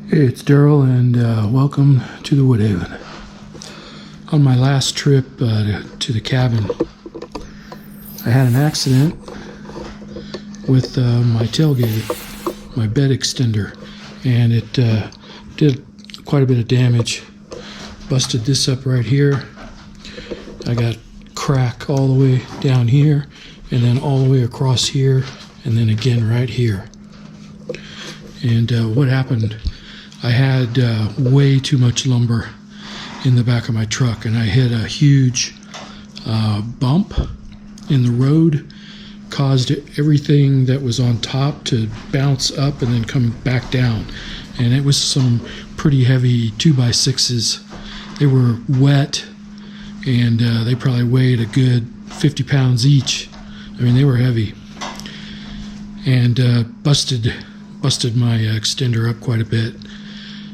Hey, it's Daryl, and welcome to the WoodHaven. On my last trip to the cabin, I had an accident with my tailgate, my bed extender, and it did quite a bit of damage. Busted this up right here. I got crack all the way down here, and then all the way across here, and then again right here. And what happened? I had way too much lumber in the back of my truck, and I hit a huge bump in the road, caused everything that was on top to bounce up and then come back down. And it was some pretty heavy 2x6s. They were wet, and they probably weighed a good 50 pounds each. I mean, they were heavy. And busted my extender up quite a bit.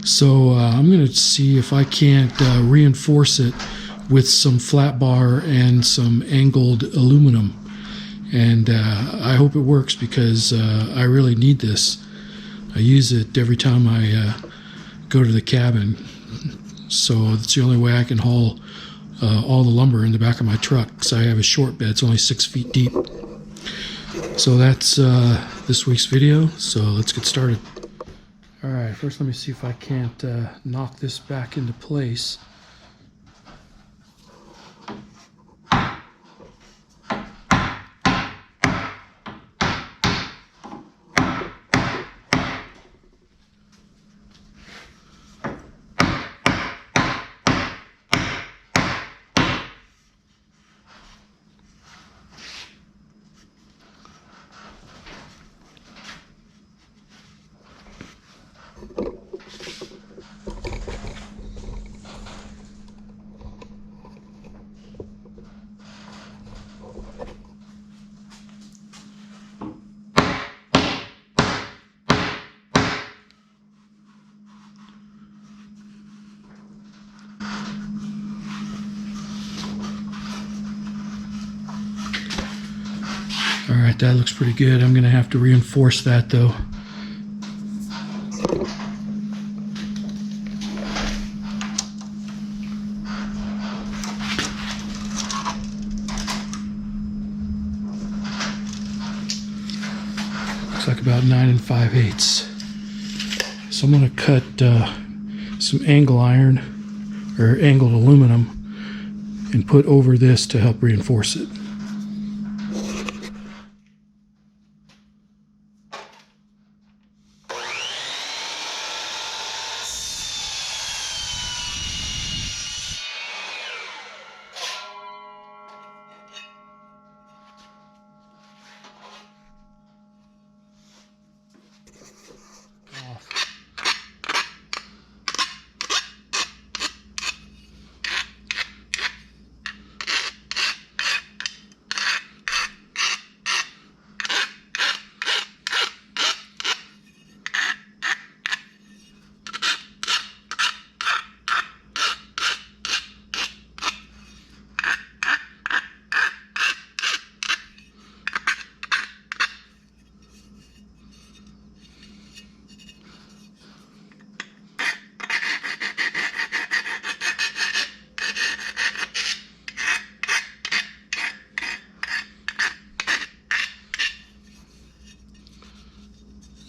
So I'm going to see if I can't reinforce it with some flat bar and some angled aluminum. And I hope it works, because I really need this. I use it every time I go to the cabin. So it's the only way I can haul all the lumber in the back of my truck, because I have a short bed. It's only 6 feet deep. So that's this week's video. So let's get started. All right, first let me see if I can't knock this back into place. All right, that looks pretty good. I'm going to have to reinforce that, though. Looks like about 9 5/8. So I'm going to cut some angle iron or angled aluminum and put over this to help reinforce it.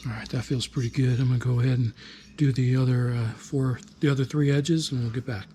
All right, that feels pretty good. I'm gonna go ahead and do the other the other 3 edges, and we'll get back.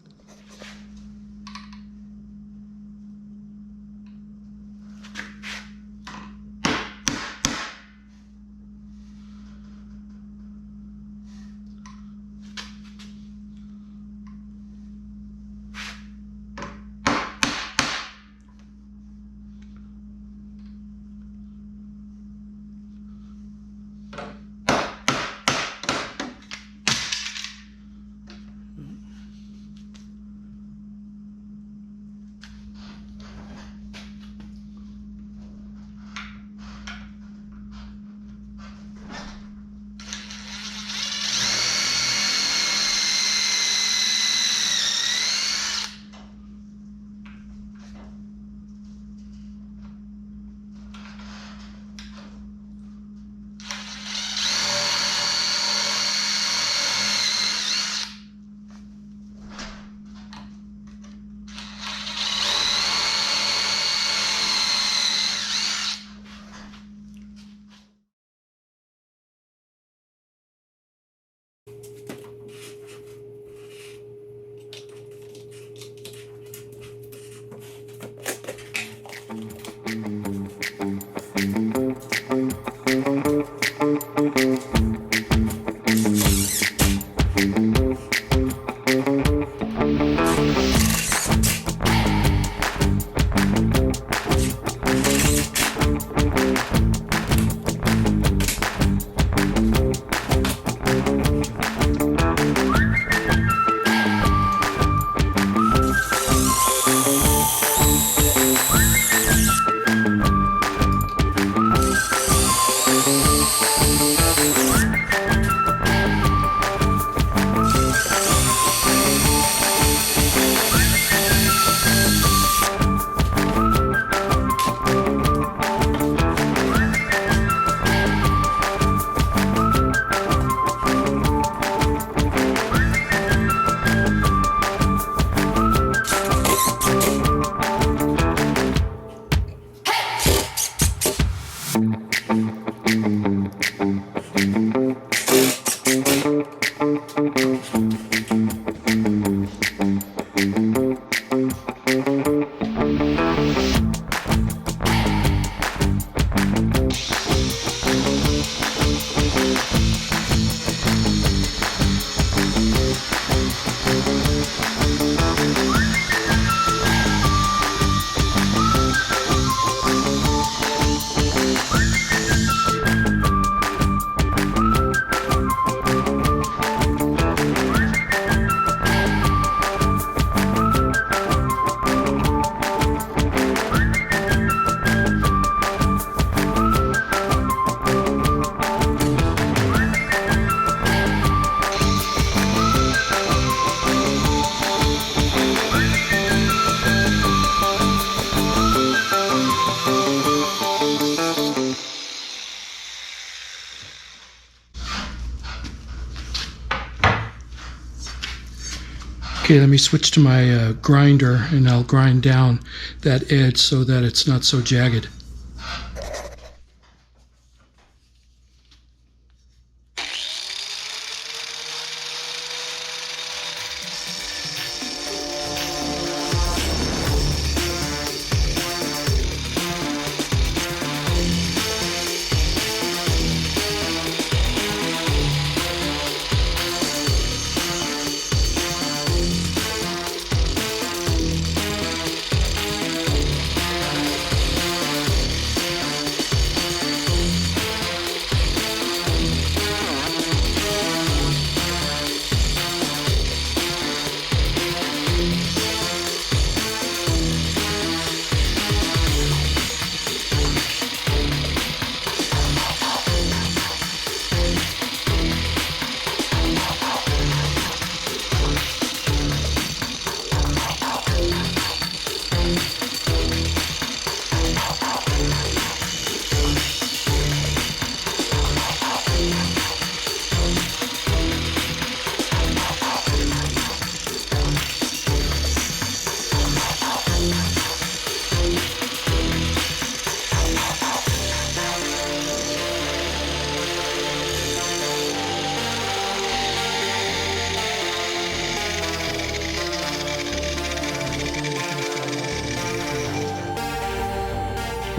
Okay, let me switch to my grinder, and I'll grind down that edge so that it's not so jagged.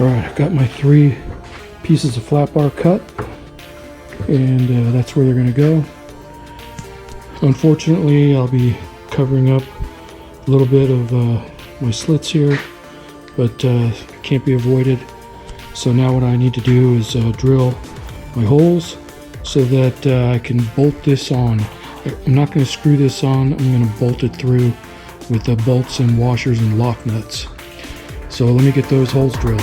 Alright, I've got my 3 pieces of flat bar cut, and that's where they're going to go. Unfortunately, I'll be covering up a little bit of my slits here, but can't be avoided. So now what I need to do is drill my holes so that I can bolt this on. I'm not going to screw this on, I'm going to bolt it through with the bolts and washers and lock nuts. So let me get those holes drilled.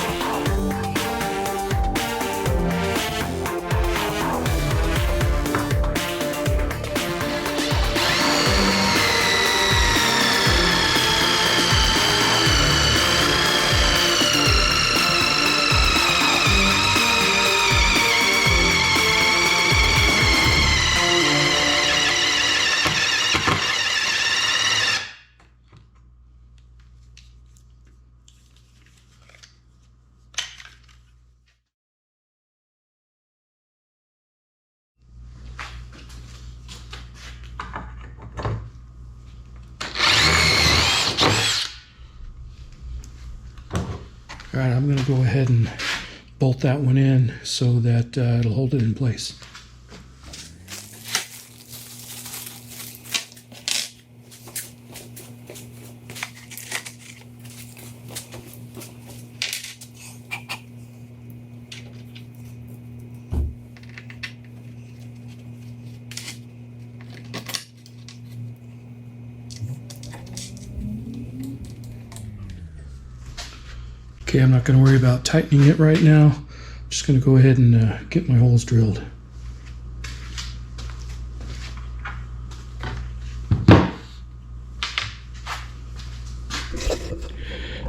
Alright, I'm going to go ahead and bolt that one in so that it'll hold it in place. Okay, I'm not going to worry about tightening it right now. I'm just going to go ahead and get my holes drilled.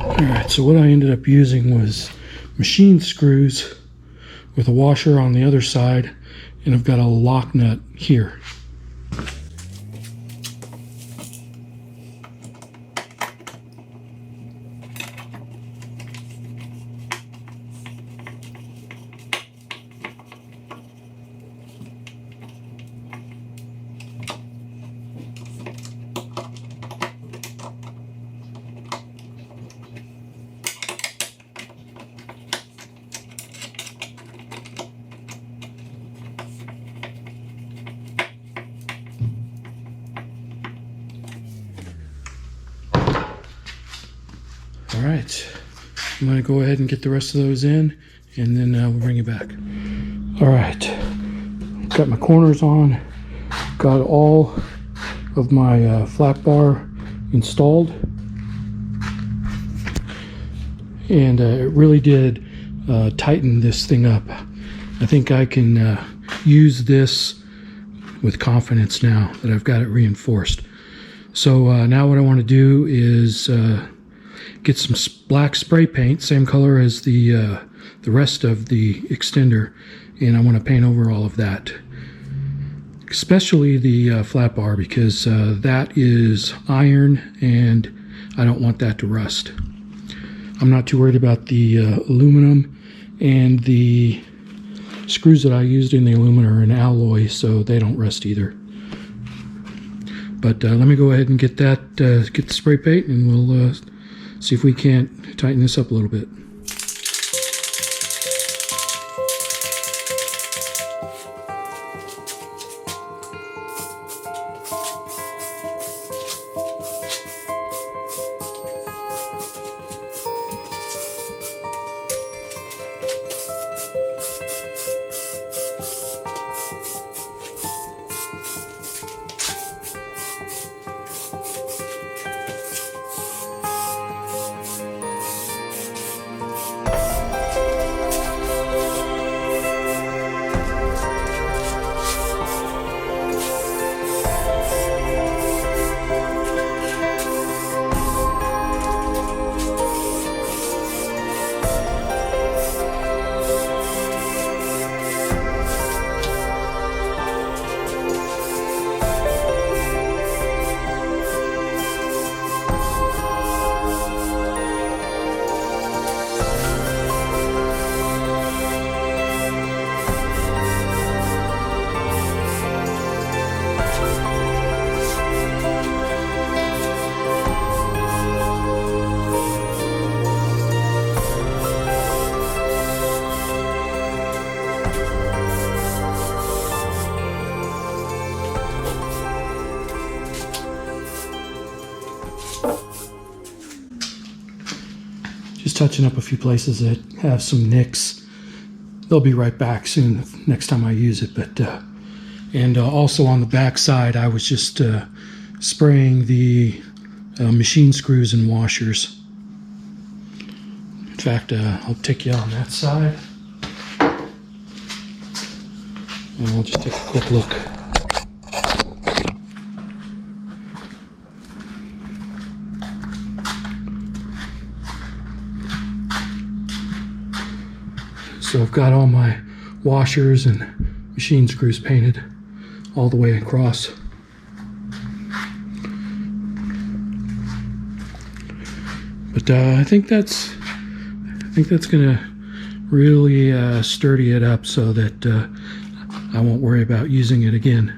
Alright, so what I ended up using was machine screws with a washer on the other side, and I've got a lock nut here. Alright, I'm going to go ahead and get the rest of those in, and then we'll bring you back. Alright, got my corners on, got all of my flat bar installed, and it really did tighten this thing up. I think I can use this with confidence now that I've got it reinforced. So now what I want to do is get some black spray paint, same color as the rest of the extender, and I want to paint over all of that. especially the flat bar, because that is iron and I don't want that to rust. I'm not too worried about the aluminum, and the screws that I used in the aluminum are an alloy, so they don't rust either. But let me go ahead and get that, get the spray paint, and we'll see if we can't tighten this up a little bit. Just touching up a few places that have some nicks. They'll be right back soon next time I use it. But and also on the back side, I was just spraying the machine screws and washers. In fact, I'll take you on that side, and we'll just take a quick look. So I've got all my washers and machine screws painted all the way across. But I think that's gonna really sturdy it up so that I won't worry about using it again.